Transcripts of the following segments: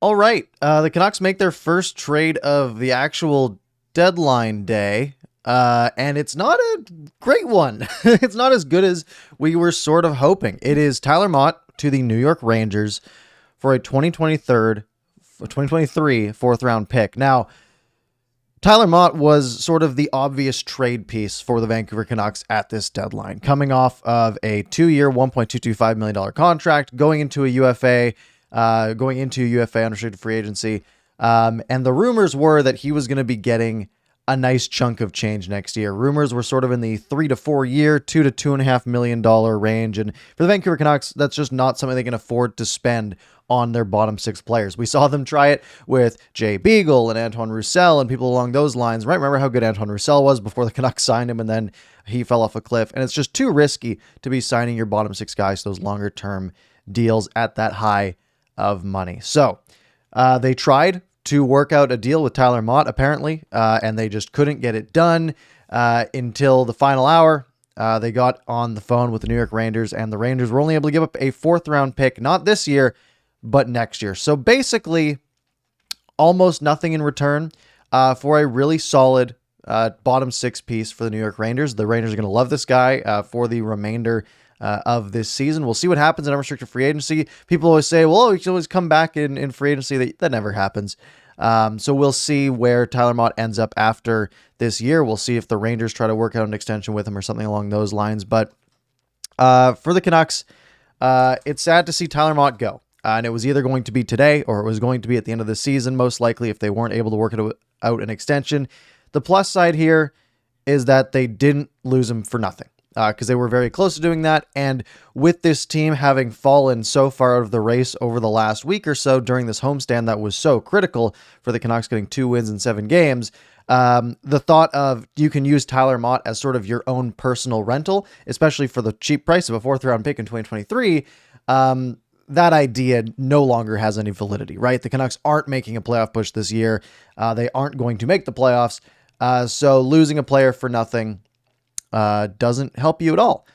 All right. The Canucks make their first trade of the actual deadline day. And it's not a great one. It's not as good as we were sort of hoping. It is Tyler Motte to the New York Rangers for a 2023 fourth round pick. Now, Tyler Motte was sort of the obvious trade piece for the Vancouver Canucks at this deadline, coming off of a 2-year, $1.225 million contract, going into UFA unrestricted free agency. And the rumors were that he was going to be getting a nice chunk of change next year. Rumors were sort of in the 3 to 4 year, $2 to $2.5 million range. And for the Vancouver Canucks, that's just not something they can afford to spend on their bottom six players. We saw them try it with Jay Beagle and Antoine Roussel and people along those lines, right? Remember how good Antoine Roussel was before the Canucks signed him and then he fell off a cliff. And it's just too risky to be signing your bottom six guys to those longer term deals at that high of money. So they tried to work out a deal with Tyler Motte, apparently, and they just couldn't get it done until the final hour. They got on the phone with the New York Rangers, and the Rangers were only able to give up a fourth round pick, not this year, but next year. So basically, almost nothing in return for a really solid bottom six piece for the New York Rangers. The Rangers are going to love this guy for the remainder of this season. We'll see what happens in unrestricted free agency. People always say, well, he can always come back in free agency. That never happens. So we'll see where Tyler Motte ends up after this year. We'll see if the Rangers try to work out an extension with him or something along those lines. But for the Canucks, it's sad to see Tyler Motte go. And it was either going to be today or it was going to be at the end of the season, most likely, if they weren't able to work it out an extension. The plus side here is that they didn't lose him for nothing. Because they were very close to doing that. And with this team having fallen so far out of the race over the last week or so during this homestand that was so critical for the Canucks getting 2 wins in 7 games, the thought of you can use Tyler Motte as sort of your own personal rental, especially for the cheap price of a fourth round pick in 2023, that idea no longer has any validity, right? The Canucks aren't making a playoff push this year. They aren't going to make the playoffs. So losing a player for nothing doesn't help you at all.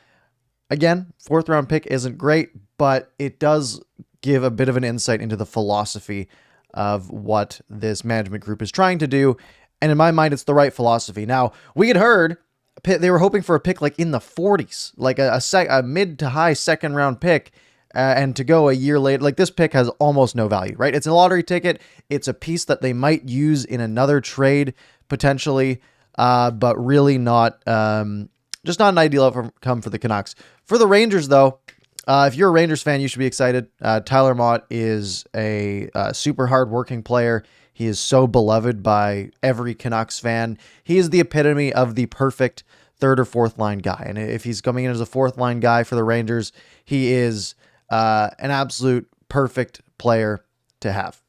Again, fourth round pick isn't great, but it does give a bit of an insight into the philosophy of what this management group is trying to do. And in my mind, it's the right philosophy. Now, we had heard they were hoping for a pick like in the 40s, like a mid to high second round pick, and to go a year later. Like, this pick has almost no value, right? It's a lottery ticket. It's a piece that they might use in another trade potentially, but really not, just not an ideal outcome for the Canucks. For the Rangers, though, if you're a Rangers fan, you should be excited. Tyler Motte is a super hard-working player. He is so beloved by every Canucks fan. He is the epitome of the perfect third or fourth line guy. And if he's coming in as a fourth line guy for the Rangers, he is an absolute perfect player to have.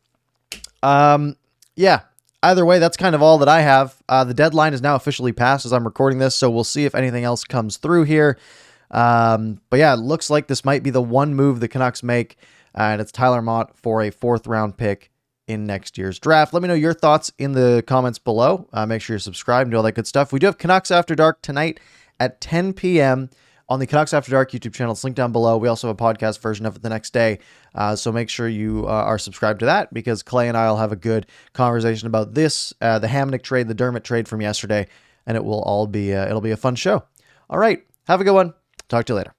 Yeah. Either way, that's kind of all that I have. The deadline is now officially passed as I'm recording this, so we'll see if anything else comes through here. But yeah, it looks like this might be the one move the Canucks make, and it's Tyler Motte for a fourth round pick in next year's draft. Let me know your thoughts in the comments below. Make sure you're subscribed and do all that good stuff. We do have Canucks After Dark tonight at 10 p.m. on the Canucks After Dark YouTube channel. It's linked down below. We also have a podcast version of it the next day. So make sure you are subscribed to that, because Clay and I will have a good conversation about this, the Hamnick trade, the Dermott trade from yesterday, and it will all be, it'll be a fun show. All right. Have a good one. Talk to you later.